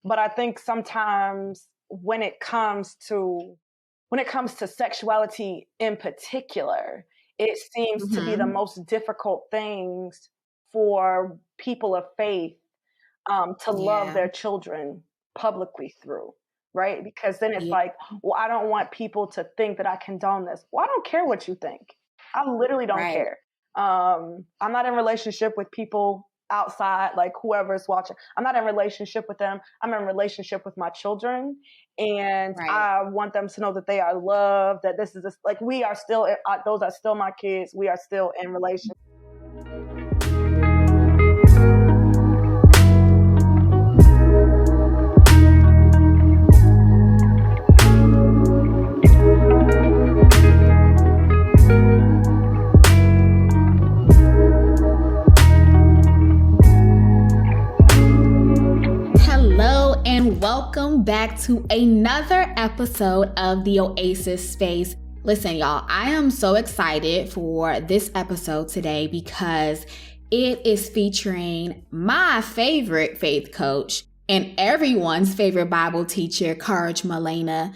But I think sometimes when it comes to sexuality in particular, it seems to be the most difficult things for people of faith to love their children publicly through, right? Because then it's like, well, I don't want people to think that I condone this. Well, I don't care what you think. I literally don't care. I'm not in relationship with people outside, like whoever's watching. I'm not in relationship with them. I'm in relationship with my children. And I want them to know that they are loved, that this is like, we are still, those are still my kids. We are still in relationship. Welcome back to another episode of the Oasis Space. Listen, y'all, I am so excited for this episode today because it is featuring my favorite faith coach and everyone's favorite Bible teacher, Courage Molina.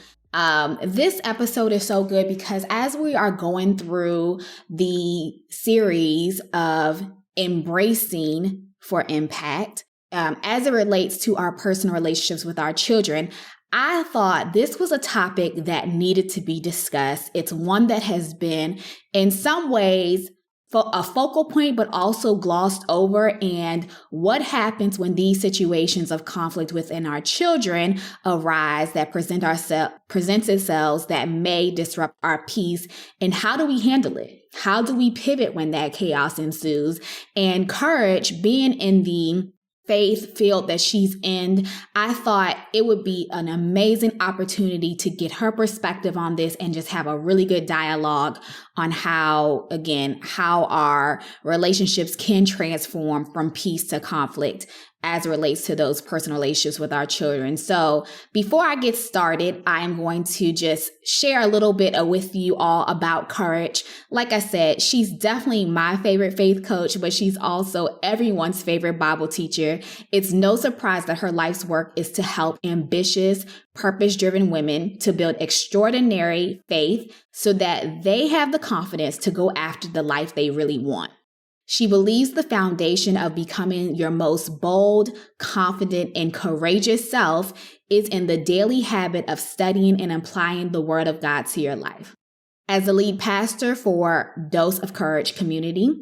This episode is so good because as we are going through the series of Embracing for Impact, as it relates to our personal relationships with our children, I thought this was a topic that needed to be discussed. It's one that has been, in some ways, a focal point, but also glossed over. And what happens when these situations of conflict within our children arise that presents itself that may disrupt our peace? And how do we handle it? How do we pivot when that chaos ensues? And Courage, being in the faith field that she's in, I thought it would be an amazing opportunity to get her perspective on this and just have a really good dialogue on how our relationships can transform from peace to conflict as it relates to those personal relationships with our children. So before I get started, I'm going to just share a little bit with you all about Courage. Like I said, she's definitely my favorite faith coach, but she's also everyone's favorite Bible teacher. It's no surprise that her life's work is to help ambitious, purpose-driven women to build extraordinary faith so that they have the confidence to go after the life they really want. She believes the foundation of becoming your most bold, confident, and courageous self is in the daily habit of studying and applying the Word of God to your life. As a lead pastor for Dose of Courage Community,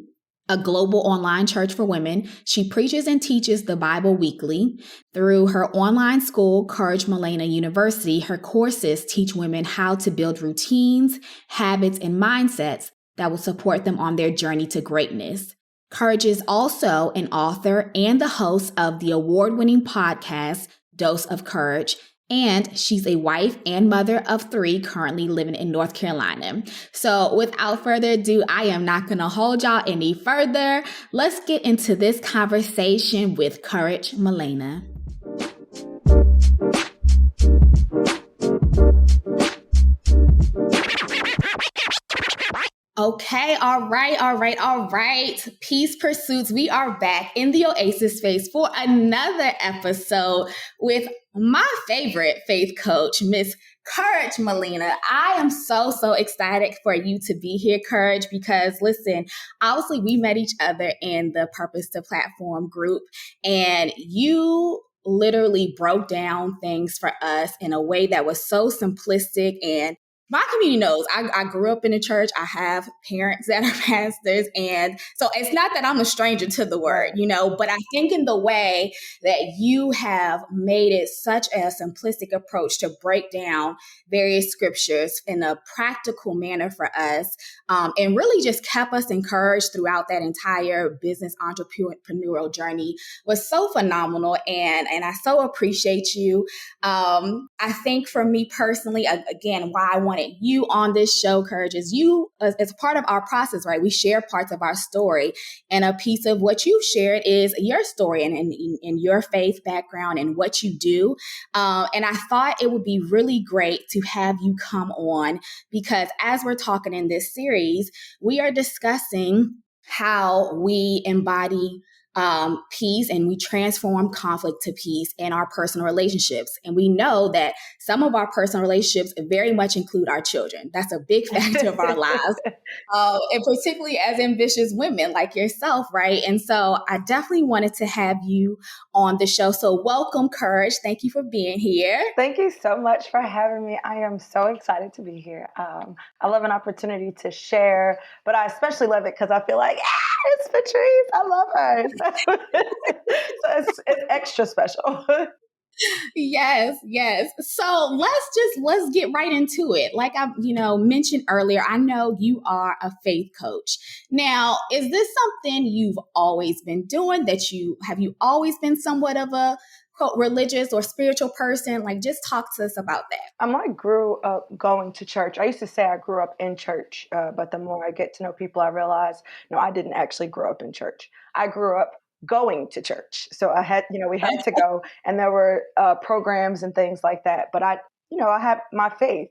a global online church for women, she preaches and teaches the Bible weekly. Through her online school, Courage Molina University, her courses teach women how to build routines, habits, and mindsets that will support them on their journey to greatness. Courage is also an author and the host of the award-winning podcast, Dose of Courage, and she's a wife and mother of 3 currently living in North Carolina. So without further ado, I am not going to hold y'all any further. Let's get into this conversation with Courage Molina. Okay, all right. Peace Pursuits, we are back in the Oasis Space for another episode with my favorite faith coach, Miss Courage Molina. I am so excited for you to be here, Courage, because listen, obviously we met each other in the Purpose to Platform group, and you literally broke down things for us in a way that was so simplistic. And my community knows I grew up in a church. I have parents that are pastors. And so it's not that I'm a stranger to the word, but I think in the way that you have made it such a simplistic approach to break down various scriptures in a practical manner for us, and really just kept us encouraged throughout that entire business entrepreneurial journey was so phenomenal. And I so appreciate you. I think for me personally, again, why I wanted you on this show, Courage, is you as part of our process, right? We share parts of our story, and a piece of what you shared is your story and your faith background and what you do. And I thought it would be really great to have you come on because as we're talking in this series, we are discussing how we embody peace, and we transform conflict to peace in our personal relationships. And we know that some of our personal relationships very much include our children. That's a big factor of our lives. And particularly as ambitious women like yourself, right? And so I definitely wanted to have you on the show. So welcome, Courage. Thank you for being here. Thank you so much for having me. I am so excited to be here. I love an opportunity to share, but I especially love it because I feel like, it's Patrice. I love her. So it's extra special. Yes. So let's get right into it. Like I, mentioned earlier, I know you are a faith coach. Now, is this something you've always been doing? Have you always been somewhat of a quote religious or spiritual person? Like, just talk to us about that. I grew up going to church. I used to say I grew up in church, but the more I get to know people, I realize, no, I didn't actually grow up in church. I grew up going to church. So we had to go, and there were programs and things like that. But I have my faith.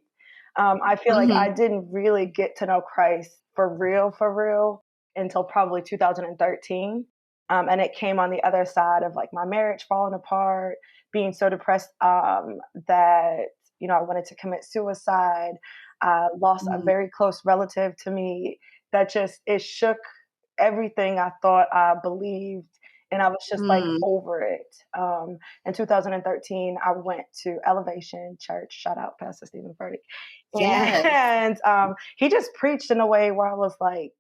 I feel like I didn't really get to know Christ for real, until probably 2013. And it came on the other side of like my marriage falling apart, being so depressed that, I wanted to commit suicide. I lost a very close relative to me that it shook everything I thought I believed. And I was just like over it. In 2013, I went to Elevation Church. Shout out Pastor Stephen Furtick. Yes. And he just preached in a way where I was like,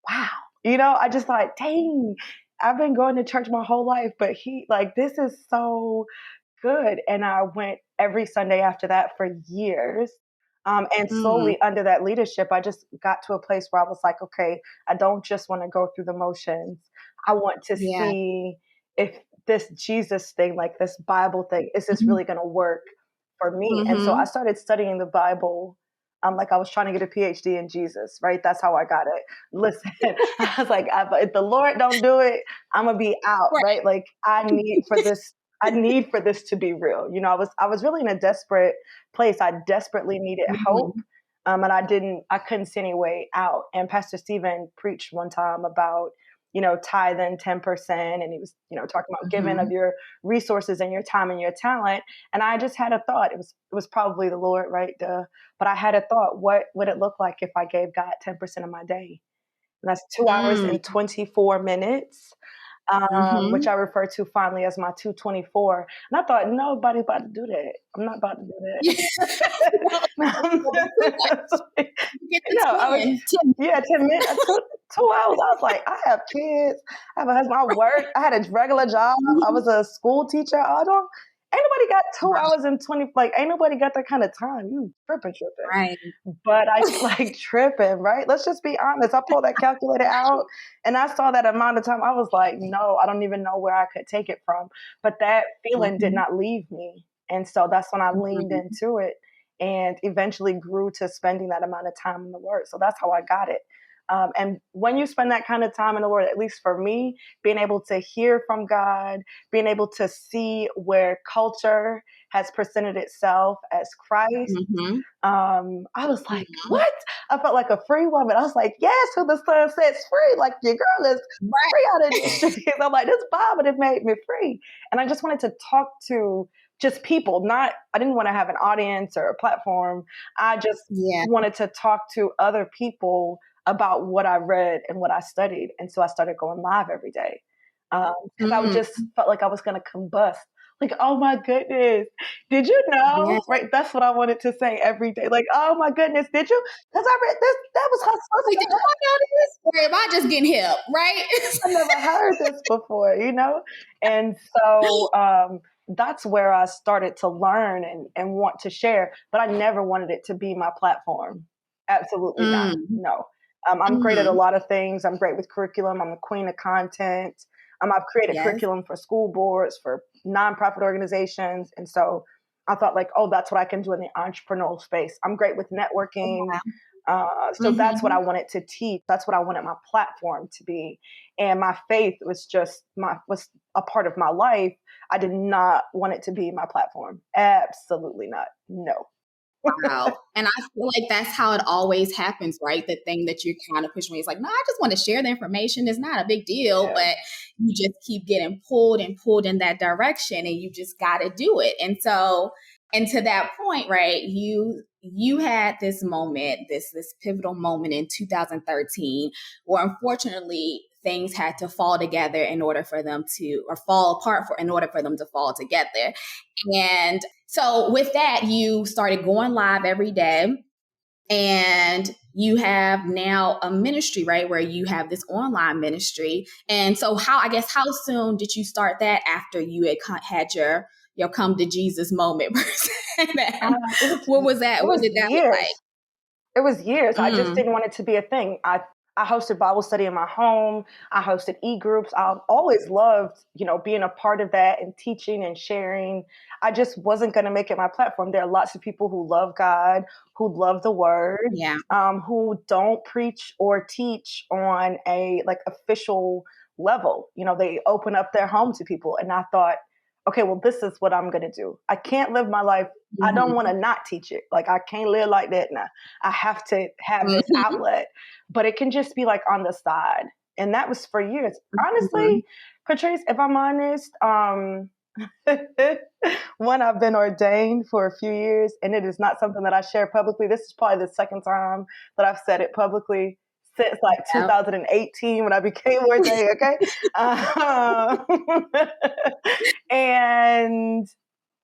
wow. I just like, dang, I've been going to church my whole life, but this is so good. And I went every Sunday after that for years. And slowly under that leadership, I just got to a place where I was like, okay, I don't just want to go through the motions. I want to see if this Jesus thing, like this Bible thing, is this really going to work for me? And so I started studying the Bible. Like I was trying to get a PhD in Jesus, right? That's how I got it. Listen, I was like, if the Lord don't do it, I'm gonna be out, right? Like I need for this to be real. I was really in a desperate place. I desperately needed hope. And I couldn't see any way out. And Pastor Stephen preached one time about, tithe in 10%. And he was, talking about giving of your resources and your time and your talent. And I just had a thought. It was probably the Lord, right? But I had a thought, what would it look like if I gave God 10% of my day? And that's 2 hours and 24 minutes. Which I refer to fondly as my 224. And I thought, nobody about to do that. I'm not about to do that. 10 minutes, 2 hours. I was like, I have kids, I have a husband, I work, I had a regular job, I was a school teacher. Ain't nobody got 2 hours and 20, ain't nobody got that kind of time. You tripping. Right. But I like tripping, right? Let's just be honest. I pulled that calculator out and I saw that amount of time. I was like, no, I don't even know where I could take it from. But that feeling did not leave me. And so that's when I leaned into it and eventually grew to spending that amount of time in the Word. So that's how I got it. And when you spend that kind of time in the Word, at least for me, being able to hear from God, being able to see where culture has presented itself as Christ, I was like, what? I felt like a free woman. I was like, yes, who the Son sets free. Like, your girl is free out of these streets. I'm like, this Bible has made me free. And I just wanted to talk to just people. I didn't want to have an audience or a platform. I just wanted to talk to other people about what I read and what I studied. And so I started going live every day. Because I just felt like I was going to combust. Like, oh my goodness, did you know? Yeah. Right, that's what I wanted to say every day. Like, oh my goodness, did you? Because I read this, that was how. Did you know this? Or am I just getting hip, right? I never heard this before, And so that's where I started to learn and want to share. But I never wanted it to be my platform. Absolutely not. No. I'm great at a lot of things. I'm great with curriculum. I'm the queen of content. I've created curriculum for school boards, for nonprofit organizations. And so I thought like, oh, that's what I can do in the entrepreneurial space. I'm great with networking. So that's what I wanted to teach. That's what I wanted my platform to be. And my faith was was a part of my life. I did not want it to be my platform. Absolutely not. No. Wow. And I feel like that's how it always happens, right? The thing that you're kind of pushing me is like, no, I just want to share the information. It's not a big deal, but you just keep getting pulled and pulled in that direction, and you just got to do it. And so, and to that point, right, you had this moment, this pivotal moment in 2013, where unfortunately things had to fall together in order for them to, or fall apart in order for them to fall together. And so with that, you started going live every day, and you have now a ministry, right, where you have this online ministry. And so how soon did you start that after you had your come to Jesus moment? What was that? What did that look like? It was years. I just didn't want it to be a thing. I hosted Bible study in my home. I hosted e-groups. I've always loved, being a part of that and teaching and sharing. I just wasn't going to make it my platform. There are lots of people who love God, who love the word, who don't preach or teach on a official level. They open up their home to people. And I thought, okay, well, this is what I'm going to do. I can't live my life. I don't want to not teach it. I can't live like that now. I have to have this outlet, but it can just be on the side. And that was for years. Honestly, Patrice, if I'm honest, one, I've been ordained for a few years, and it is not something that I share publicly. This is probably the second time that I've said it publicly since 2018 when I became ordained. Okay. And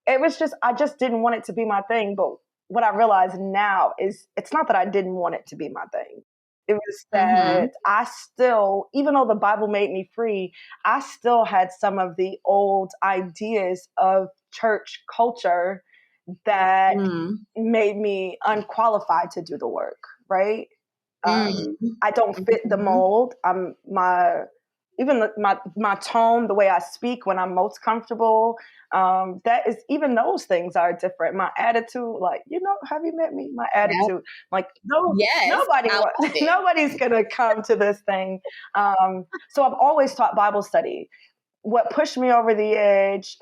it was I just didn't want it to be my thing. But what I realize now is it's not that I didn't want it to be my thing. It was that I still, even though the Bible made me free, I still had some of the old ideas of church culture that made me unqualified to do the work, right? I don't fit the mold. My tone, the way I speak when I'm most comfortable, that is, even those things are different. My attitude, have you met me? My attitude, nobody's gonna come to this thing. So I've always taught Bible study. What pushed me over the edge,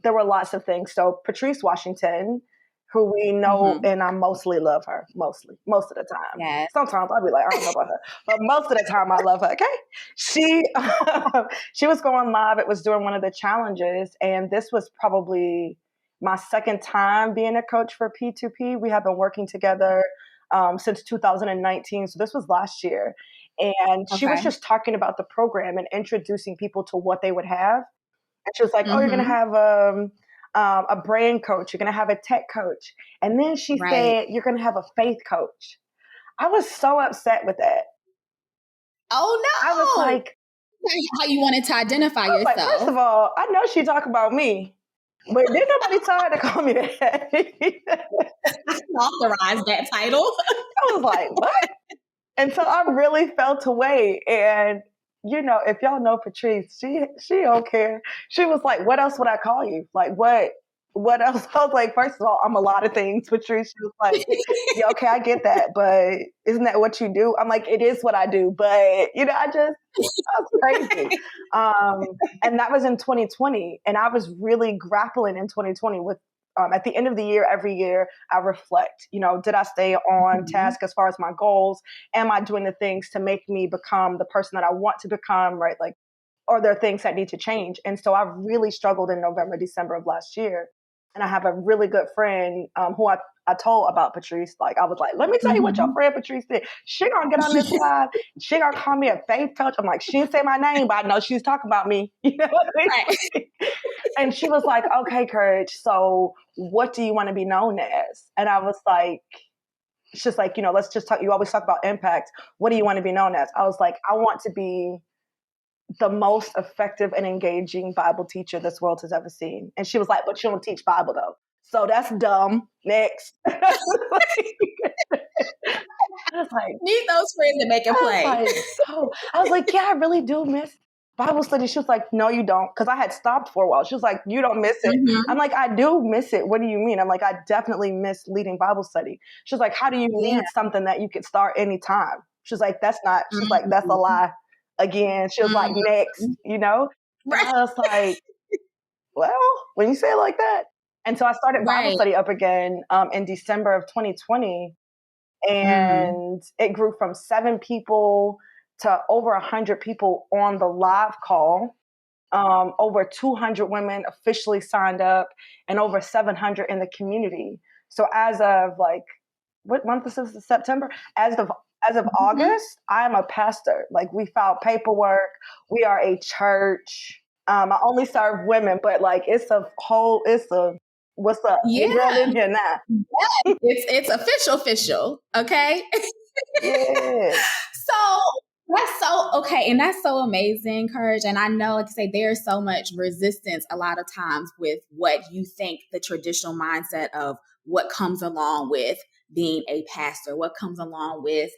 there were lots of things. So Patrice Washington, who we know, and I mostly love her, most of the time. Yes. Sometimes I'll be like, I don't know about her, but most of the time I love her. Okay. She was going live. It was during one of the challenges. And this was probably my second time being a coach for P2P. We have been working together since 2019. So this was last year. And she was just talking about the program and introducing people to what they would have. And she was like, oh, you're going to have a brand coach. You're going to have a tech coach. And then she said, you're going to have a faith coach. I was so upset with that. Oh, no. I was like, how you wanted to identify yourself. First of all, I know she talked about me, but didn't nobody tell her to call me that. Authorize that title. I was like, what? And so I really felt away. And if y'all know Patrice, she don't care. She was like, what else would I call you? What else? I was like, first of all, I'm a lot of things, Patrice. She was like, yeah, okay, I get that, but isn't that what you do? I'm like, it is what I do, but I was crazy. And that was in 2020. And I was really grappling in 2020 with, at the end of the year, every year, I reflect, did I stay on task as far as my goals? Am I doing the things to make me become the person that I want to become, right? Are there things that need to change? And so I really struggled in November, December of last year. And I have a really good friend who I told about Patrice. I was like, let me tell you what your friend Patrice did. She gonna get on this live. She gonna call me a faith coach. I'm like, she didn't say my name, but I know she's talking about me. And she was like, okay, Courage, so what do you want to be known as? And I was like, it's just like, let's just talk. You always talk about impact. What do you want to be known as? I was like, I want to be the most effective and engaging Bible teacher this world has ever seen. And she was like, but you don't teach Bible though. So that's dumb. Next. I was like, need those friends to make a play. I was like, yeah, I really do miss Bible study. She was like, no, you don't. Because I had stopped for a while. She was like, you don't miss it. I'm like, I do miss it. What do you mean? I'm like, I definitely miss leading Bible study. She was like, how do you lead something that you could start anytime? She was like, that's a lie. Again, she was like, next, Right. And I was like, well, when you say it like that, And so I started Bible Right. study up again in December of 2020. And it grew from 7 people to over 100 people on the live call. Over 200 women officially signed up, and over 700 in the community. So as of like, what month is this? September? As of August, I am a pastor. Like, we filed paperwork. We are a church. I only serve women, but like, it's a what's up? Yeah. Girl in here now. Yeah. It's official. Okay. Yeah. So that's so okay, and that's so amazing, Courage. And I know, like I say, there's so much resistance a lot of times with what you think the traditional mindset of what comes along with being a pastor, what comes along with,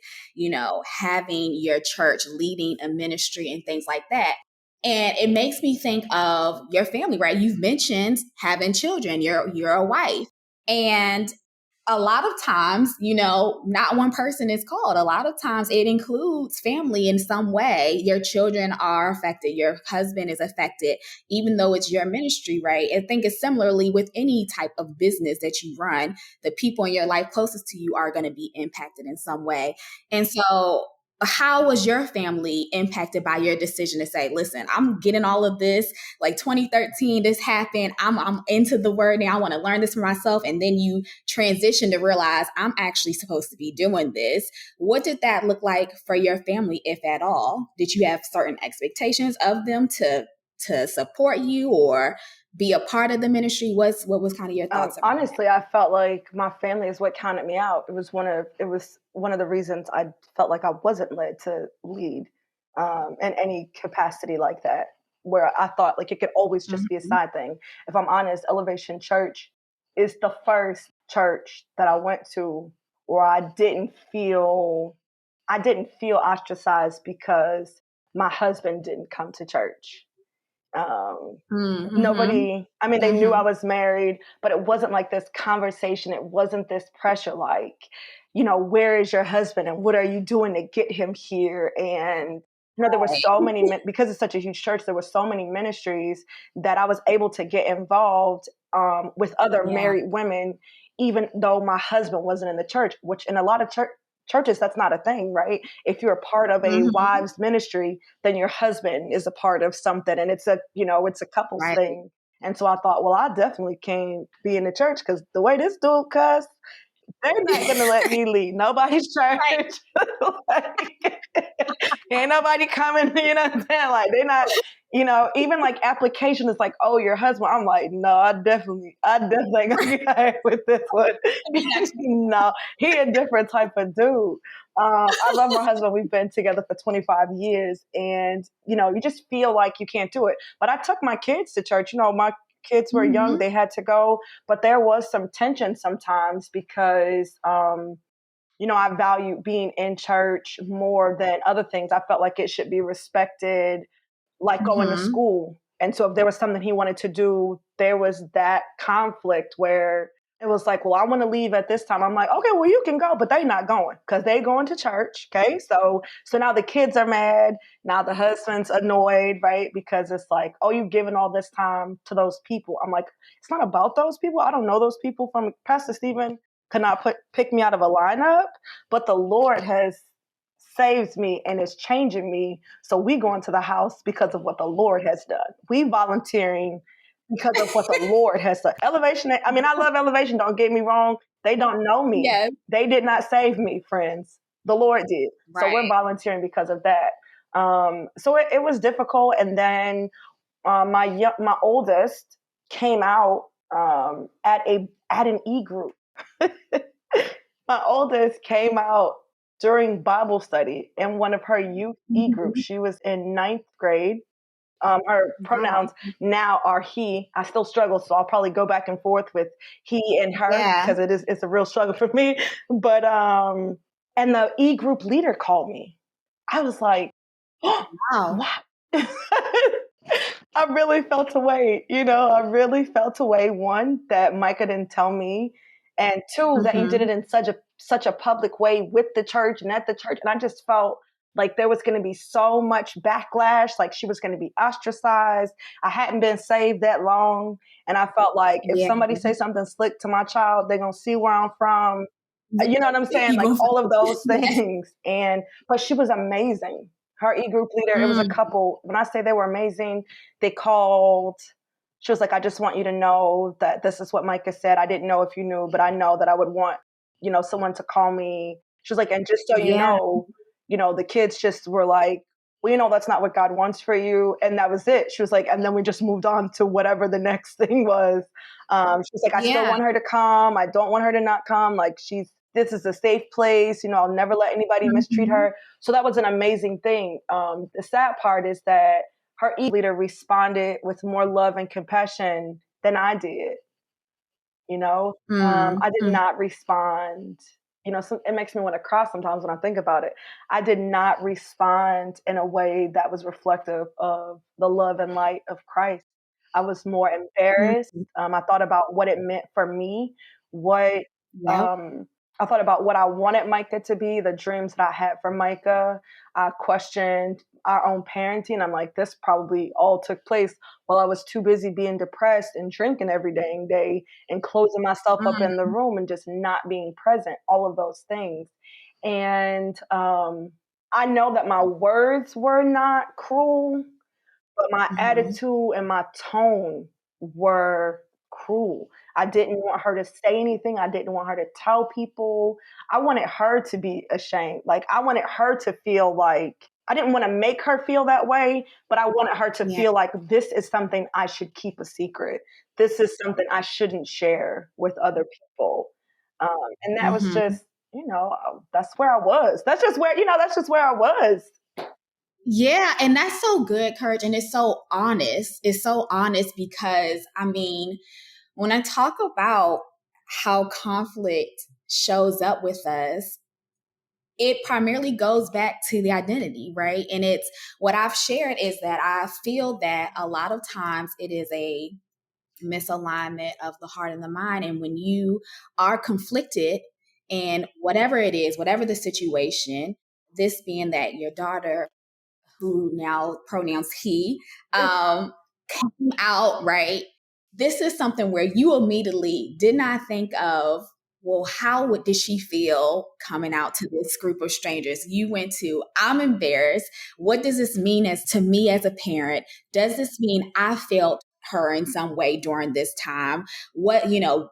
having your church, leading a ministry and things like that. And it makes me think of your family, right? You've mentioned having children. You're a wife. And a lot of times, not one person is called. A lot of times it includes family in some way. Your children are affected. Your husband is affected, even though it's your ministry, right? I think it's similarly with any type of business that you run. The people in your life closest to you are going to be impacted in some way. And so how was your family impacted by your decision to say, listen, I'm getting all of this, like 2013, this happened. I'm into the word now. I want to learn this for myself. And then you transition to realize I'm actually supposed to be doing this. What did that look like for your family, if at all? Did you have certain expectations of them to support you or be a part of the ministry? What was kind of your thoughts? Honestly, I felt like my family is what counted me out. It was one of the reasons I felt like I wasn't led to lead in any capacity like that, where I thought like it could always just be a side thing. If I'm honest, Elevation Church is the first church that I went to where I didn't feel ostracized because my husband didn't come to church. Nobody, I mean, they knew I was married, but it wasn't like this conversation. It wasn't this pressure, like, where is your husband and what are you doing to get him here? And, there were so many, because it's such a huge church, there were so many ministries that I was able to get involved with other married women, even though my husband wasn't in the church, which in a lot of churches, that's not a thing, right? If you're a part of a wives ministry, then your husband is a part of something, and it's a couples thing. And so I thought, well, I definitely can't be in the church because the way this dude cuss, they're not going to let me lead nobody's church. Ain't nobody coming, you know what I'm saying? Like, they're not, even like application is like, oh, your husband. I'm like, no, I definitely ain't gonna get hired with this one. No, he a different type of dude. I love my husband. We've been together for 25 years, and you just feel like you can't do it. But I took my kids to church. My kids were young; they had to go, but there was some tension sometimes because I value being in church more than other things. I felt like it should be respected, like going to school. And so if there was something he wanted to do, there was that conflict where it was like, well, I want to leave at this time. I'm like, okay, well, you can go, but they not going because they going to church. Okay. So now the kids are mad. Now the husband's annoyed, right? Because it's like, oh, you've given all this time to those people. I'm like, it's not about those people. I don't know those people. From Pastor Stephen could not pick me out of a lineup, but the Lord has saved me and is changing me. So we going to the house because of what the Lord has done. We volunteering because of what the Lord has done. Elevation, I mean, I love Elevation, don't get me wrong. They don't know me. Yes. They did not save me, friends. The Lord did. Right. So we're volunteering because of that. So it was difficult. And then my oldest came out at an e-group. My oldest came out during Bible study in one of her youth e-groups. She was in 9th grade. Her pronouns now are he. I still struggle, so I'll probably go back and forth with he and her because it's a real struggle for me. But and the e-group leader called me. I was like, oh, wow. I really felt away. I really felt away. One, that Micah didn't tell me. And two, that you did it in such a public way with the church and at the church. And I just felt Like there was going to be so much backlash. Like she was going to be ostracized. I hadn't been saved that long. And I felt like if Yeah. somebody say something slick to my child, they're going to see where I'm from. You know what I'm saying? You Like gonna all of those yes. things. But she was amazing. Her e-group leader, it was a couple. When I say they were amazing, they called. She was like, I just want you to know that this is what Micah said. I didn't know if you knew, but I know that I would want, someone to call me. She was like, and just so Yeah. the kids just were like, well, that's not what God wants for you. And that was it. She was like, and then we just moved on to whatever the next thing was. She was like, I still want her to come. I don't want her to not come. Like this is a safe place. I'll never let anybody mistreat her. So that was an amazing thing. The sad part is that her leader responded with more love and compassion than I did. I did not respond. It makes me want to cry sometimes when I think about it. I did not respond in a way that was reflective of the love and light of Christ. I was more embarrassed. I thought about what it meant for me, what Yep. I thought about what I wanted Micah to be, the dreams that I had for Micah. I questioned our own parenting. I'm like, this probably all took place while I was too busy being depressed and drinking every dang day and closing myself up in the room and just not being present, all of those things. And I know that my words were not cruel, but my attitude and my tone were cruel. I didn't want her to say anything. I didn't want her to tell people. I wanted her to be ashamed. Like I wanted her to feel like, I didn't want to make her feel that way, but I wanted her to feel like this is something I should keep a secret. This is something I shouldn't share with other people. And that was just, that's where I was. That's just where I was. Yeah, and that's so good, Courage, and it's so honest. It's so honest because, when I talk about how conflict shows up with us, it primarily goes back to the identity, right? And it's what I've shared is that I feel that a lot of times it is a misalignment of the heart and the mind. And when you are conflicted in whatever it is, whatever the situation, this being that your daughter, who now pronouns he, came out, right? This is something where you immediately did not think of, well, did she feel coming out to this group of strangers? You went to, I'm embarrassed. What does this mean to me as a parent? Does this mean I felt her in some way during this time? What,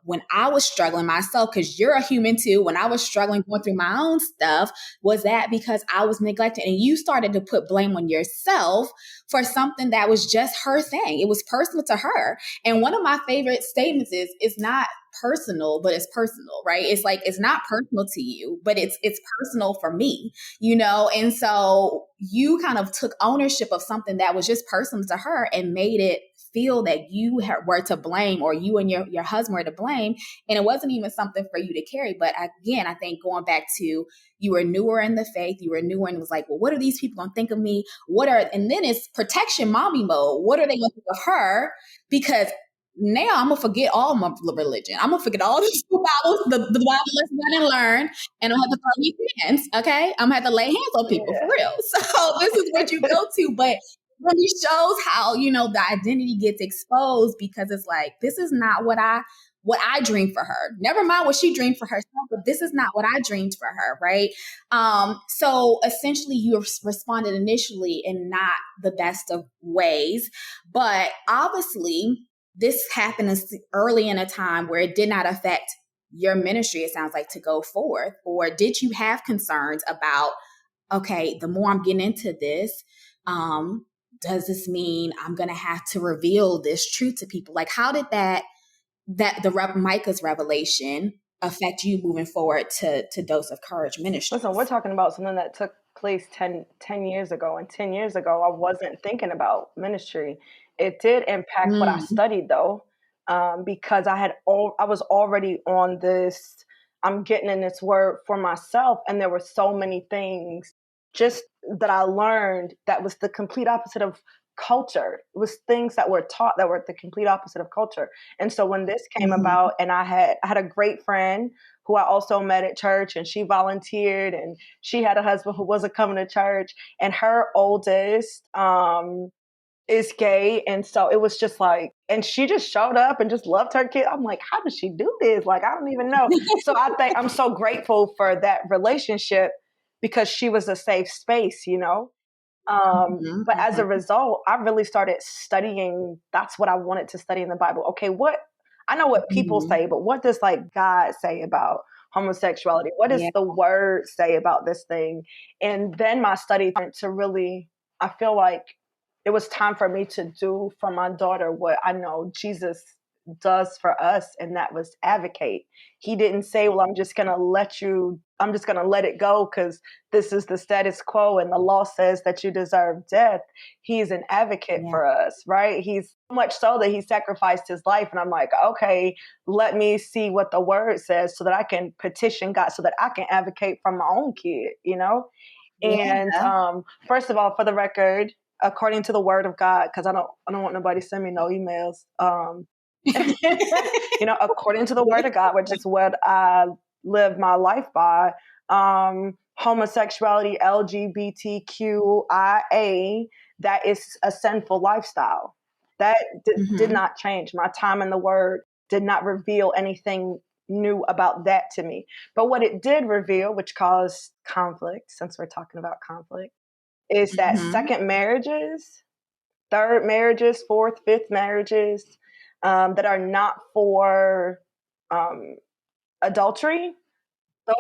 when I was struggling myself, because you're a human too, when I was struggling going through my own stuff, was that because I was neglected? And you started to put blame on yourself for something that was just her thing. It was personal to her. And one of my favorite statements is, it's not personal, but it's personal, right? It's like, it's not personal to you, but it's personal for me, And so you kind of took ownership of something that was just personal to her and made it feel that you were to blame, or you and your husband were to blame. And it wasn't even something for you to carry. But again, I think going back to, you were newer in the faith, you were newer, and it was like, well, what are these people going to think of me? And then it's protection mommy mode. What are they going to think of her? Because now I'm going to forget all my religion. I'm going to forget all the Bibles, the Bible lessons I didn't learn, and I'm going to have to throw these hands, okay? I'm going to have to lay hands on people for real. So this is what you go to. But really shows how, the identity gets exposed, because it's like, this is not what I dreamed for her. Never mind what she dreamed for herself, but this is not what I dreamed for her, right? So essentially you responded initially in not the best of ways, but obviously this happened early in a time where it did not affect your ministry, it sounds like, to go forth. Or did you have concerns about, okay, the more I'm getting into this, does this mean I'm going to have to reveal this truth to people? Like, how did Micah's revelation affect you moving forward to Dose of Courage Ministries? Listen, we're talking about something that took place 10 years ago. And 10 years ago, I wasn't thinking about ministry. It did impact what I studied, though, because I was already on this, I'm getting in this word for myself. And there were so many things just that I learned that was the complete opposite of culture. It was things that were taught that were the complete opposite of culture. And so when this came about, and I had a great friend who I also met at church, and she volunteered, and she had a husband who wasn't coming to church, and her oldest is gay. And so it was just like, and she just showed up and just loved her kid. I'm like, how does she do this? Like, I don't even know. So I think I'm so grateful for that relationship because she was a safe space, you know? But as a result, I really started studying. That's what I wanted to study in the Bible. Okay, I know what people say, but what does like God say about homosexuality? What does the word say about this thing? And then my study turned to really, I feel like it was time for me to do for my daughter what I know Jesus does for us, and that was advocate. He didn't say, well, I'm just going to let it go because this is the status quo and the law says that you deserve death. He's an advocate for us, right? He's so much so that he sacrificed his life. And I'm like, okay, let me see what the word says so that I can petition God, so that I can advocate for my own kid, you know? And first of all, for the record, according to the word of God, because I don't want nobody to send me no emails. You know, according to the word of God, which is what I live my life by, homosexuality, LGBTQIA, that is a sinful lifestyle. That did not change. My time in the word did not reveal anything new about that to me. But what it did reveal, which caused conflict, since we're talking about conflict, is that second marriages, third marriages, fourth, fifth marriages that are not for adultery,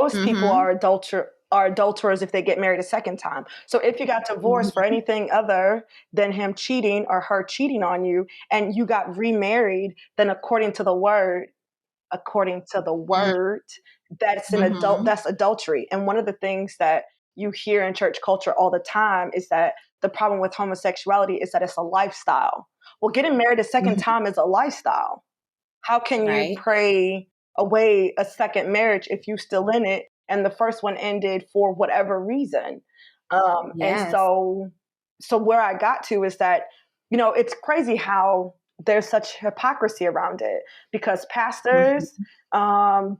those people are adulterers if they get married a second time. So if you got divorced for anything other than him cheating or her cheating on you, and you got remarried, then according to the word, that's adultery. And one of the things that you hear in church culture all the time is that the problem with homosexuality is that it's a lifestyle. Well, getting married a second time is a lifestyle. How can you pray away a second marriage if you're still in it and the first one ended for whatever reason? And so where I got to is that, you know, it's crazy how there's such hypocrisy around it, because pastors,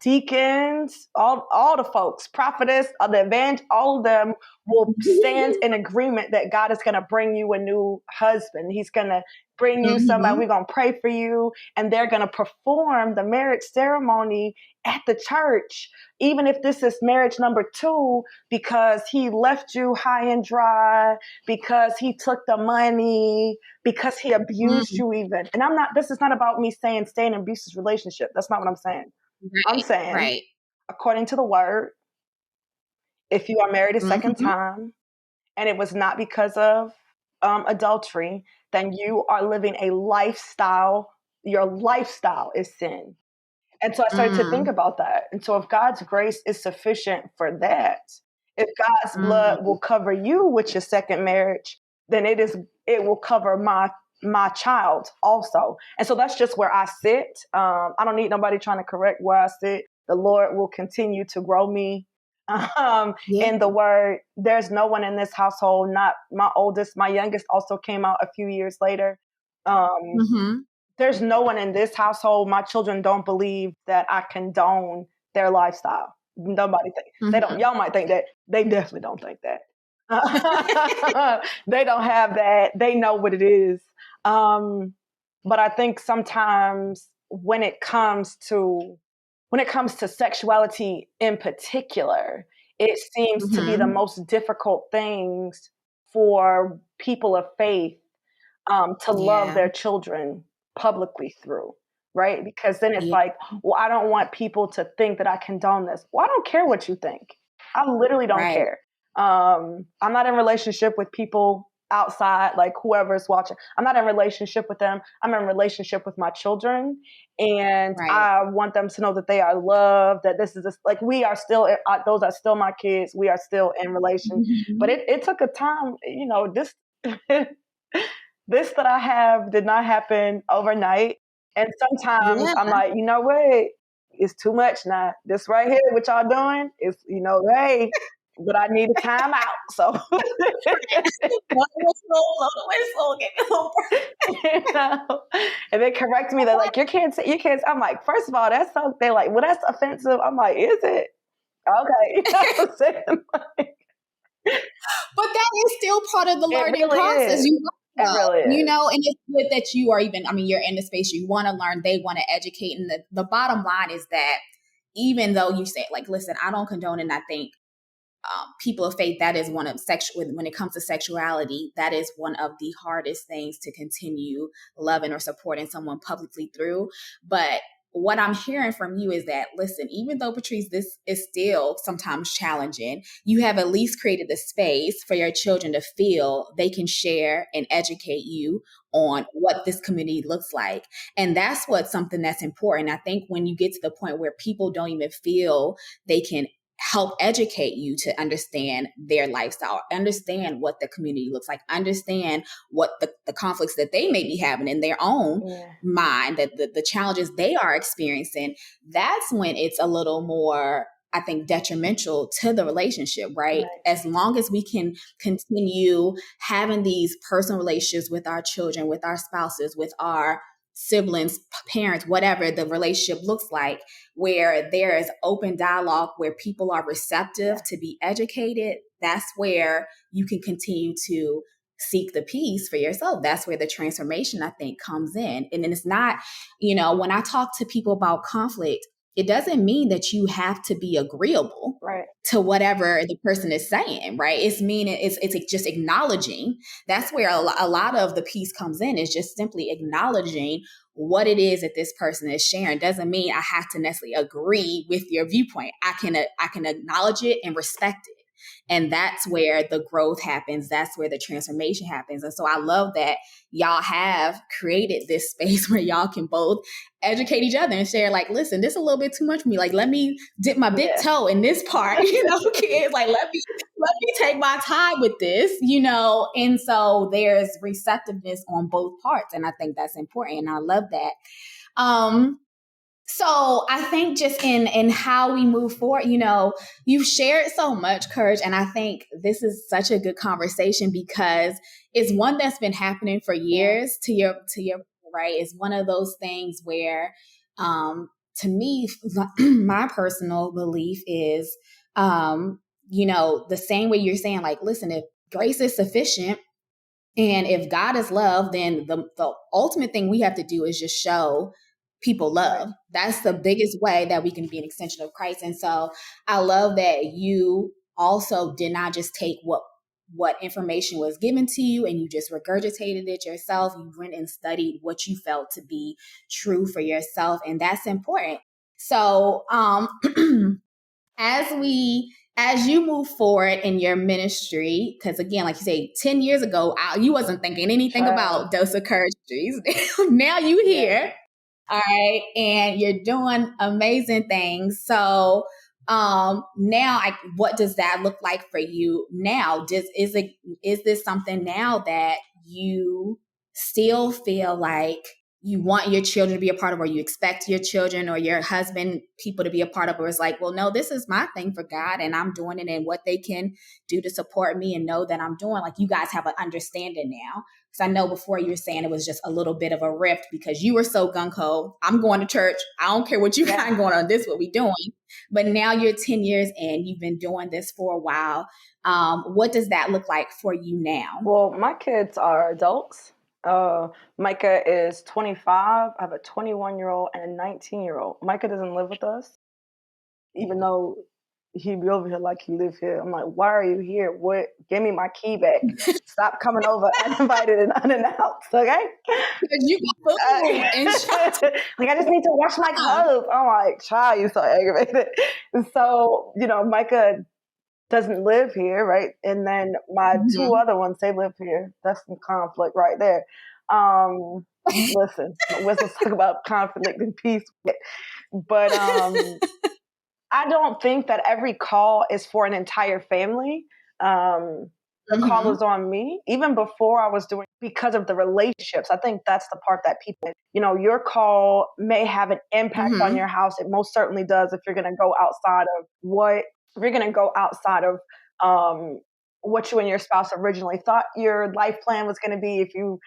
deacons, all the folks, prophetess, the evangelists, all of them will stand in agreement that God is going to bring you a new husband. He's going to bring you somebody. We're going to pray for you. And they're going to perform the marriage ceremony at the church, even if this is marriage number 2, because he left you high and dry, because he took the money, because he abused you even. And this is not about me saying stay in an abusive relationship. That's not what I'm saying. I'm saying, according to the word, if you are married a second time and it was not because of adultery, then you are living a lifestyle. Your lifestyle is sin. And so I started to think about that. And so if God's grace is sufficient for that, if God's blood will cover you with your second marriage, then it will cover my child also. And so that's just where I sit. I don't need nobody trying to correct where I sit. The Lord will continue to grow me in the word. There's no one in this household, not my oldest, my youngest also came out a few years later. There's no one in this household. My children don't believe that I condone their lifestyle. Nobody they don't. Y'all might think that. They definitely don't think that. They don't have that. They know what it is. But I think sometimes when it comes to sexuality in particular, it seems to be the most difficult things for people of faith to love their children publicly through, right? Because then it's like, well, I don't want people to think that I condone this. Well, I don't care what you think. I literally don't care. I'm not in relationship with people outside, like whoever's watching. I'm not in relationship with them. I'm in relationship with my children. And I want them to know that they are loved, that this is like, we are still, those are still my kids. We are still in relation. But it took a time, you know, this that I have did not happen overnight. And sometimes I'm like, you know what? It's too much now. This right here, what y'all doing is, you know, hey, but I need a time out. So One whistle, blow the whistle, get me a little you know? And they correct me. They're like, you can't say, you can't. I'm like, first of all, that's so, they're like, well, that's offensive. I'm like, is it? Okay. You know what I'm saying? Like, but that is still part of the learning really process. Is. It really is. You know, and it's good that you are even, I mean, you're in the space, you want to learn, they want to educate. And the bottom line is that even though you say, like, listen, I don't condone, and I think people of faith, that is one of when it comes to sexuality, that is one of the hardest things to continue loving or supporting someone publicly through. But what I'm hearing from you is that, listen, even though, Patrice, this is still sometimes challenging, you have at least created the space for your children to feel they can share and educate you on what this community looks like. And that's something that's important. I think when you get to the point where people don't even feel they can help educate you to understand their lifestyle, understand what the community looks like, understand what the conflicts that they may be having in their own mind, that the challenges they are experiencing, that's when it's a little more, I think, detrimental to the relationship, right? As long as we can continue having these personal relationships with our children, with our spouses, with our siblings, parents, whatever the relationship looks like, where there is open dialogue, where people are receptive to be educated, that's where you can continue to seek the peace for yourself. That's where the transformation, I think, comes in. And then it's not, you know, when I talk to people about conflict, it doesn't mean that you have to be agreeable to whatever the person is saying, right? It's just acknowledging. That's where a lot of the peace comes in, is just simply acknowledging what it is that this person is sharing. Doesn't mean I have to necessarily agree with your viewpoint. I can acknowledge it and respect it. And that's where the growth happens. That's where the transformation happens. And so I love that y'all have created this space where y'all can both educate each other and share, like, listen, this is a little bit too much for me. Like, let me dip my big toe in this part, you know, kids, like, let me take my time with this, you know? And so there's receptiveness on both parts. And I think that's important. And I love that. So I think just in how we move forward, you know, you've shared so much, Courage, and I think this is such a good conversation because it's one that's been happening for years. To your right, it's one of those things where, to me, my personal belief is, you know, the same way you're saying, like, listen, if grace is sufficient, and if God is love, then the ultimate thing we have to do is just show people love. That's the biggest way that we can be an extension of Christ. And so I love that you also did not just take what information was given to you and you just regurgitated it yourself. You went and studied what you felt to be true for yourself. And that's important. So as you move forward in your ministry, because again, like you say, 10 years ago, you wasn't thinking anything about Dose of Courage Trees. Now you here. All right. And you're doing amazing things. So now, what does that look like for you now? Is this something now that you still feel like you want your children to be a part of, or you expect your children or your husband, people to be a part of, or it's like, well, no, this is my thing for God and I'm doing it, and what they can do to support me and know that I'm doing, like, you guys have an understanding now? Because I know before you were saying it was just a little bit of a rift because you were so gung-ho. I'm going to church. I don't care what you got going on. This is what we doing. But now you're 10 years in. You've been doing this for a while. What does that look like for you now? Well, my kids are adults. Micah is 25. I have a 21-year-old and a 19-year-old. Micah doesn't live with us, even though he be over here like he live here. I'm like, why are you here? What? Give me my key back. Stop coming over uninvited and unannounced, okay? You like, I just need to wash my clothes. I'm like, child, you're so aggravated. And so, you know, Micah doesn't live here, right? And then my two other ones, they live here. That's some conflict right there. Listen, let's talk about conflict and peace. But I don't think that every call is for an entire family. The call is on me, even before I was doing, because of the relationships. I think that's the part that people, you know, your call may have an impact on your house. It most certainly does if you're going to go outside of what you and your spouse originally thought your life plan was going to be. If you've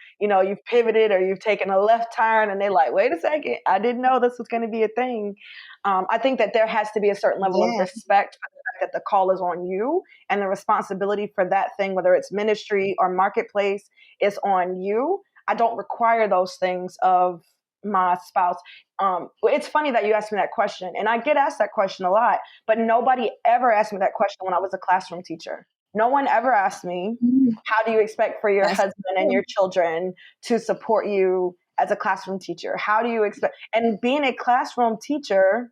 pivoted or you've taken a left turn, and they're like, wait a second, I didn't know this was going to be a thing. I think that there has to be a certain level of respect for the fact that the call is on you, and the responsibility for that thing, whether it's ministry or marketplace, is on you. I don't require those things of my spouse. It's funny that you asked me that question, and I get asked that question a lot, but nobody ever asked me that question when I was a classroom teacher. No one ever asked me, how do you expect for your husband and your children to support you as a classroom teacher? How do you expect? And being a classroom teacher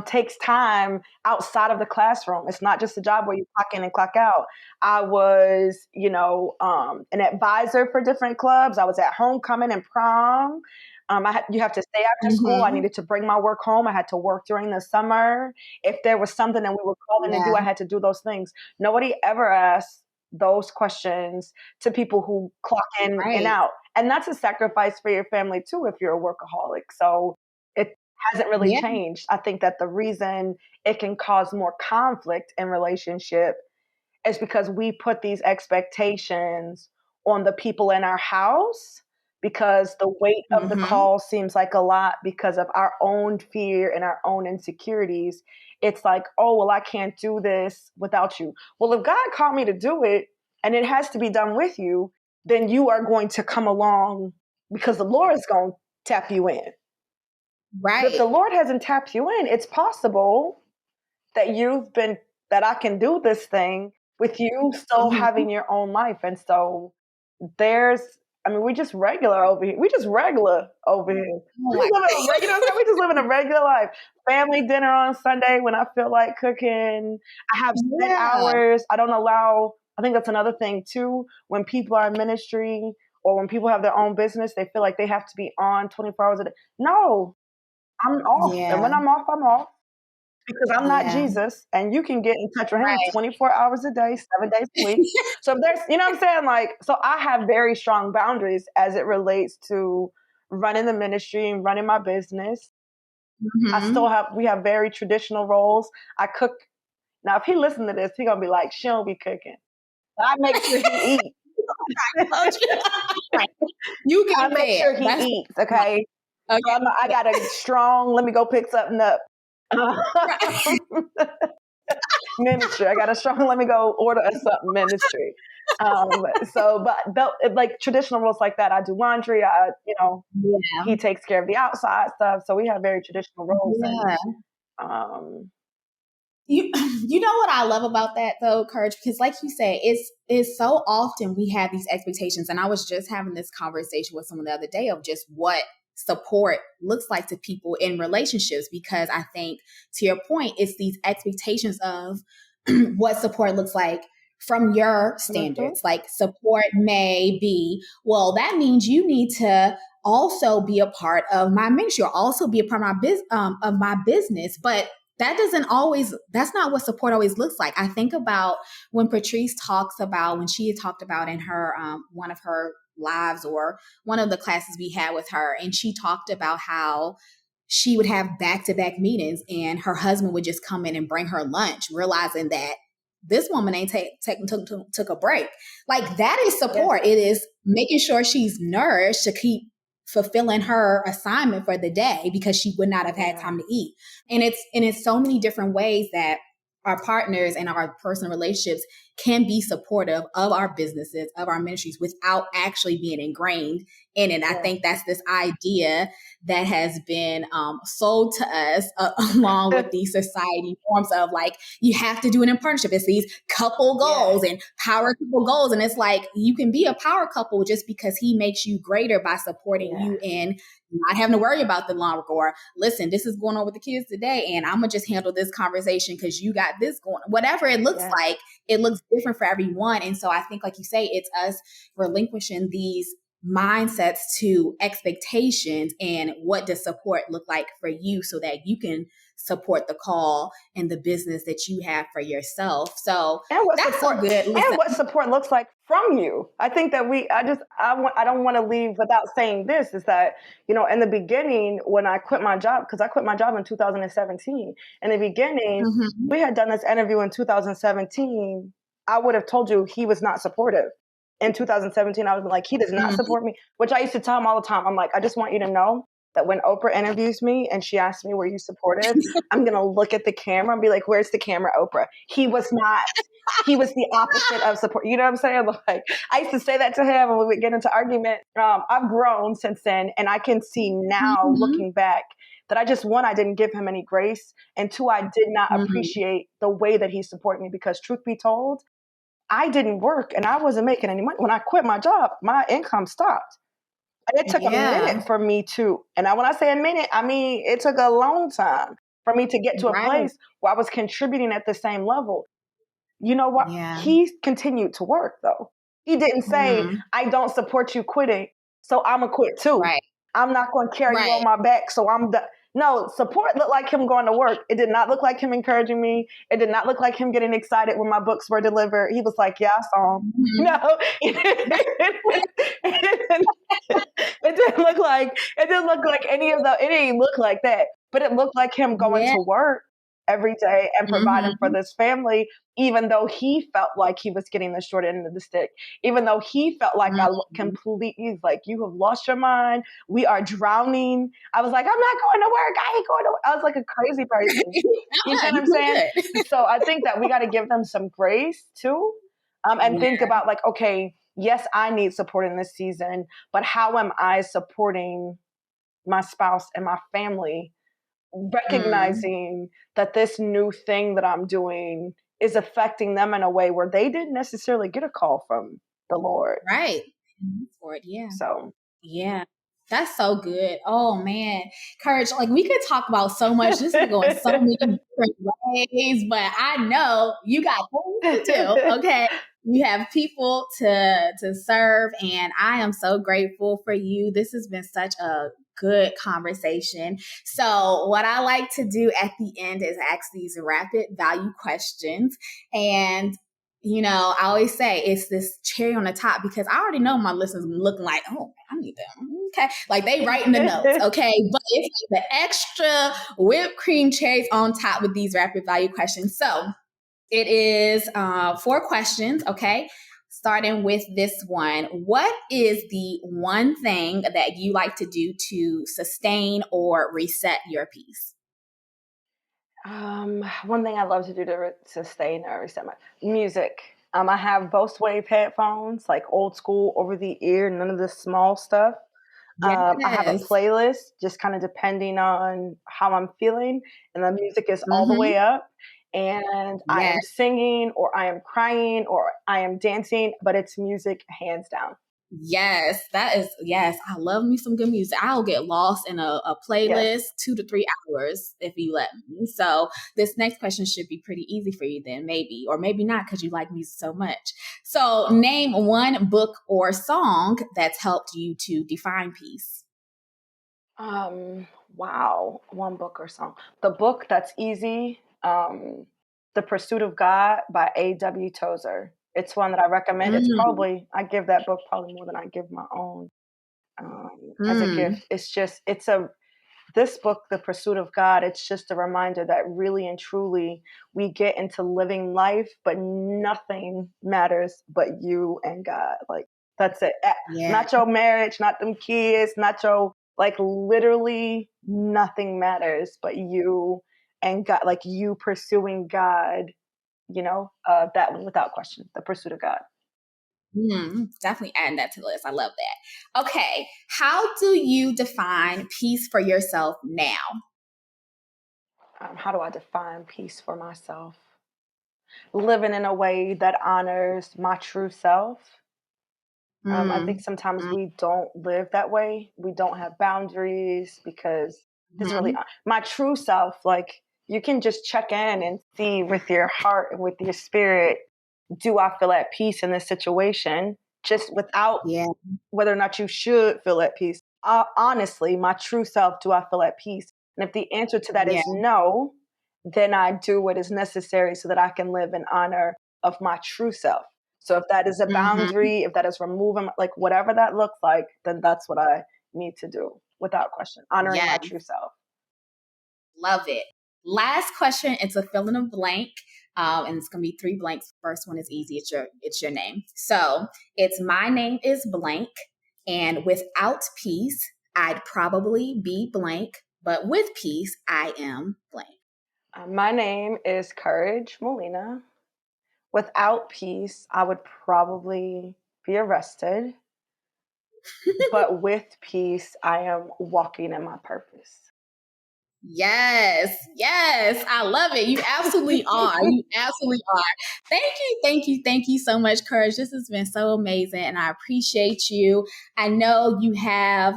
takes time outside of the classroom. It's not just a job where you clock in and clock out. I was, an advisor for different clubs. I was at homecoming and prom. You have to stay after school. I needed to bring my work home. I had to work during the summer. If there was something that we were called in to do, I had to do those things. Nobody ever asked those questions to people who clock in and out. And that's a sacrifice for your family too, if you're a workaholic. So it hasn't really changed. I think that the reason it can cause more conflict in relationship is because we put these expectations on the people in our house, because the weight of the call seems like a lot because of our own fear and our own insecurities. It's like, oh, well, I can't do this without you. Well, if God called me to do it and it has to be done with you, then you are going to come along because the Lord is going to tap you in. Right. But if the Lord hasn't tapped you in, it's possible that I can do this thing with you still having your own life. And so we just regular over here. We just regular over here. We just live in a regular life. Family dinner on Sunday when I feel like cooking. I have set hours. I think that's another thing too. When people are in ministry or when people have their own business, they feel like they have to be on 24 hours a day. No, I'm off. Yeah. And when I'm off, I'm off. Because I'm not Jesus, and you can get in touch with him 24 hours a day, 7 days a week. So there's, you know what I'm saying? So I have very strong boundaries as it relates to running the ministry and running my business. We have very traditional roles. I cook. Now, if he listens to this, he's going to be like, she don't be cooking. But I make sure he eats. You can make sure he eats, okay? So I got a strong, let me go pick something up. Ministry. I got a strong, let me go order us something ministry. Like traditional roles like that, I do laundry. He takes care of the outside stuff. So we have very traditional roles. Yeah. You know what I love about that though, Courage, because like you said, it's so often we have these expectations. And I was just having this conversation with someone the other day of just what support looks like to people in relationships, because I think, to your point, it's these expectations of what support looks like from your standards. Like support may be, well, that means you need to also be a part of my ministry or also be a part of my business. But that's not what support always looks like. I think about when Patrice talked about in her, one of her lives or one of the classes we had with her, and she talked about how she would have back-to-back meetings and her husband would just come in and bring her lunch, realizing that this woman ain't took a break. Like, that is support. Yes. It is making sure she's nourished to keep fulfilling her assignment for the day, because she would not have had time to eat. And it's so many different ways that our partners and our personal relationships can be supportive of our businesses, of our ministries, without actually being ingrained in it. Yeah. I think that's this idea that has been sold to us along with these society forms of like, you have to do it in partnership. It's these couple goals and power couple goals. And it's like, you can be a power couple just because he makes you greater by supporting you in not having to worry about the long or listen, this is going on with the kids today, and I'm going to just handle this conversation because you got this going. Whatever it looks like, it looks different for everyone. And so I think, like you say, it's us relinquishing these mindsets to expectations and what does support look like for you so that you can support the call and the business that you have for yourself. So and what that's support so good. Listen. and what support looks like from you. I think that I don't want to leave without saying this, is that, in the beginning, when I quit my job, because I quit my job in 2017, in the beginning, we had done this interview in 2017. I would have told you he was not supportive. In 2017, I was like, he does not support me, which I used to tell him all the time. I'm like, I just want you to know that when Oprah interviews me and she asks me, were you supportive? I'm going to look at the camera and be like, where's the camera, Oprah? He was not. He was the opposite of support. You know what I'm saying? Like, I used to say that to him when we would get into argument. I've grown since then, and I can see now, looking back, that I didn't give him any grace. And two, I did not appreciate the way that he supported me, because truth be told, I didn't work and I wasn't making any money. When I quit my job, my income stopped. And it took a minute for me to, and when I say a minute, I mean, it took a long time for me to get to a place where I was contributing at the same level. You know what? Yeah. He continued to work, though. He didn't say, I don't support you quitting, so I'm going to quit too. Right. I'm not going to carry you on my back, so I'm done. No, support looked like him going to work. It did not look like him encouraging me. It did not look like him getting excited when my books were delivered. He was like, yeah, I saw him. No, it didn't look like any of it didn't look like that. But it looked like him going to work every day and providing for this family, even though he felt like he was getting the short end of the stick, even though he felt like I completely, like, you have lost your mind. We are drowning. I was like, I'm not going to work. I ain't going to work. I was like a crazy person. You know what I'm saying? So I think that we got to give them some grace too. And think about, like, okay, yes, I need support in this season, but how am I supporting my spouse and my family? Recognizing that this new thing that I'm doing is affecting them in a way where they didn't necessarily get a call from the Lord. Right. Yeah. So, yeah. That's so good. Oh man, Courage. Like, we could talk about so much. This would go in so many different ways, but I know you got things to do. Okay. You have people to serve, and I am so grateful for you. This has been such a good conversation. So what I like to do at the end is ask these rapid value questions. And I always say it's this cherry on the top, because I already know my listeners looking like, oh, I need them. Okay. Like, they writing the notes. Okay. But it's like the extra whipped cream cherries on top with these rapid value questions. So it is 4 questions. Okay. Starting with this one. What is the one thing that you like to do to sustain or reset your peace? One thing I love to do to sustain or reset my music. I have Bose Wave headphones, like old school, over the ear, none of the small stuff. I have a playlist, just kind of depending on how I'm feeling, and the music is all the way up. And I am singing, or I am crying, or I am dancing, but it's music hands down. Yes, I love me some good music. I'll get lost in a playlist 2 to 3 hours if you let me. So this next question should be pretty easy for you then, maybe, or maybe not, because you like music so much. So name one book or song that's helped you to define peace. Wow. One book or song. The book that's easy, The Pursuit of God by A.W. Tozer. It's one that I recommend. I give that book probably more than I give my own as a gift. This book, The Pursuit of God, it's just a reminder that really and truly we get into living life, but nothing matters but you and God. Like, that's it. Not your marriage, not them kids, not your, like, literally nothing matters but you and God, like, you pursuing God, that one, without question, The Pursuit of God. Definitely adding that to the list. I love that. Okay. How do you define peace for yourself now? How do I define peace for myself? Living in a way that honors my true self. I think sometimes we don't live that way. We don't have boundaries, because it's really my true self. Like, you can just check in and see with your heart and with your spirit, do I feel at peace in this situation? Just without whether or not you should feel at peace. Honestly, my true self, do I feel at peace? And if the answer to that is no, then I do what is necessary so that I can live in honor of my true self. So if that is a boundary, if that is removing, like whatever that looks like, then that's what I need to do without question, honoring my true self. Love it. Last question. It's a fill in the blank. And it's going to be 3 blanks. First one is easy. It's your name. So it's my name is blank. And without peace, I'd probably be blank. But with peace, I am blank. My name is Courage Molina. Without peace, I would probably be arrested. But with peace, I am walking in my purpose. Yes. I love it. You absolutely are. Thank you so much, Courage. This has been so amazing and I appreciate you. I know you have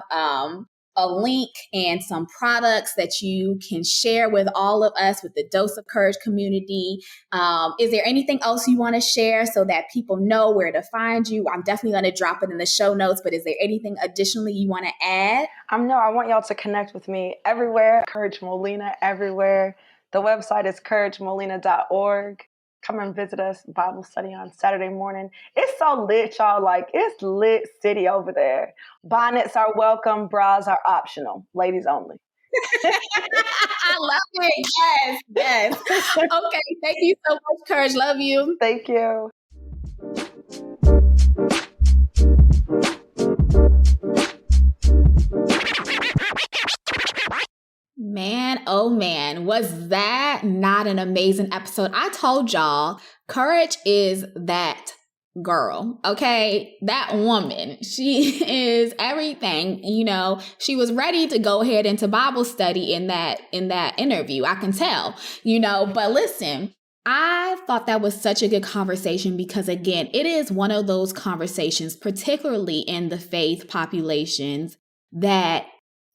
a link and some products that you can share with all of us with the Dose of Courage community. Is there anything else you want to share so that people know where to find you? I'm definitely going to drop it in the show notes, but is there anything additionally you want to add? No, I want y'all to connect with me everywhere. Courage Molina everywhere. The website is couragemolina.org. Come and visit us. Bible study on Saturday morning. It's so lit, y'all. Like, it's lit city over there. Bonnets are welcome. Bras are optional. Ladies only. I love it. Yes. Okay. Thank you so much, Courage. Love you. Thank you. Man, oh man, was that not an amazing episode? I told y'all, Courage is that girl, okay? That woman, she is everything. You know, she was ready to go ahead into Bible study in that interview. I can tell, you know, but listen, I thought that was such a good conversation because again, it is one of those conversations, particularly in the faith populations, that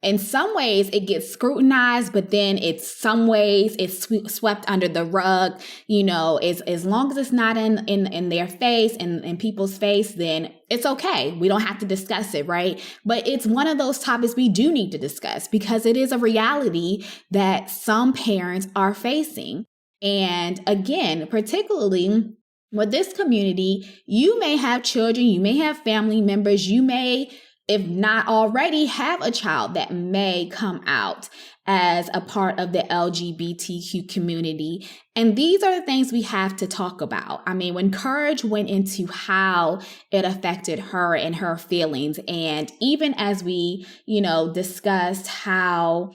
in some ways it gets scrutinized, but then some ways it's swept under the rug. You know, as long as it's not in their face and in people's face, then it's okay. We don't have to discuss it, right? But it's one of those topics we do need to discuss because it is a reality that some parents are facing. And again, particularly with this community, you may have children, you may have family members, you may, if not already, have a child that may come out as a part of the LGBTQ community. And these are the things we have to talk about. I mean, when Courage went into how it affected her and her feelings, and even as we, you know, discussed how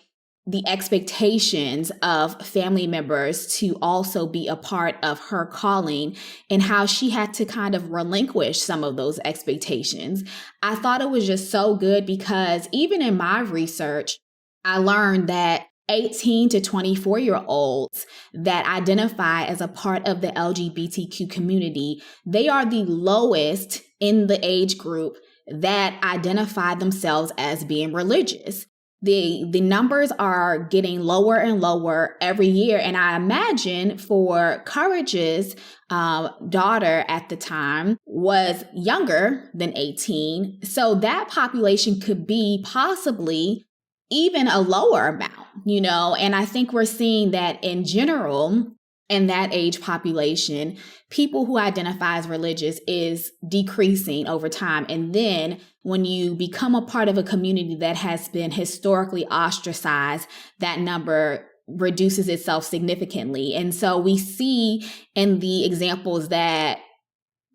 the expectations of family members to also be a part of her calling and how she had to kind of relinquish some of those expectations. I thought it was just so good because even in my research, I learned that 18 to 24-year-olds that identify as a part of the LGBTQ community, they are the lowest in the age group that identify themselves as being religious. The numbers are getting lower and lower every year. And I imagine for Courage's daughter at the time was younger than 18. So that population could be possibly even a lower amount, you know, and I think we're seeing that in general in that age population, people who identify as religious is decreasing over time. And then when you become a part of a community that has been historically ostracized, that number reduces itself significantly. And so we see in the examples that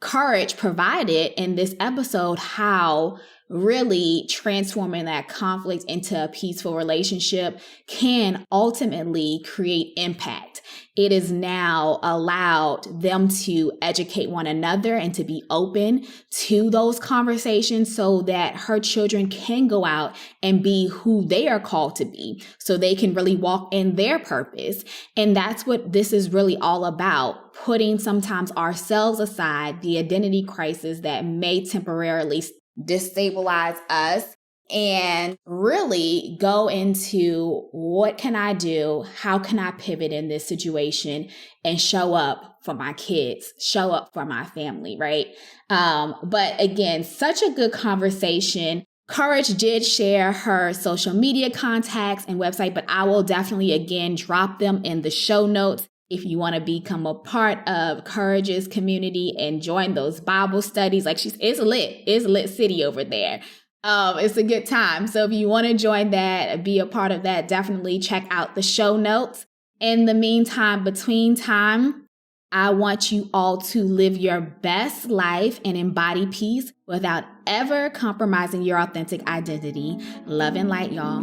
Courage provided in this episode how really transforming that conflict into a peaceful relationship can ultimately create impact. It is now allowed them to educate one another and to be open to those conversations so that her children can go out and be who they are called to be, so they can really walk in their purpose. And that's what this is really all about, putting sometimes ourselves aside, the identity crisis that may temporarily destabilize us, and really go into what can I do? How can I pivot in this situation and show up for my kids, show up for my family, right? But again, such a good conversation. Courage did share her social media contacts and website, but I will definitely again drop them in the show notes if you want to become a part of Courage's community and join those Bible studies. Like it's lit city over there. It's a good time. So if you want to join that, be a part of that, definitely check out the show notes. In the meantime, between time, I want you all to live your best life and embody peace without ever compromising your authentic identity. Love and light, y'all.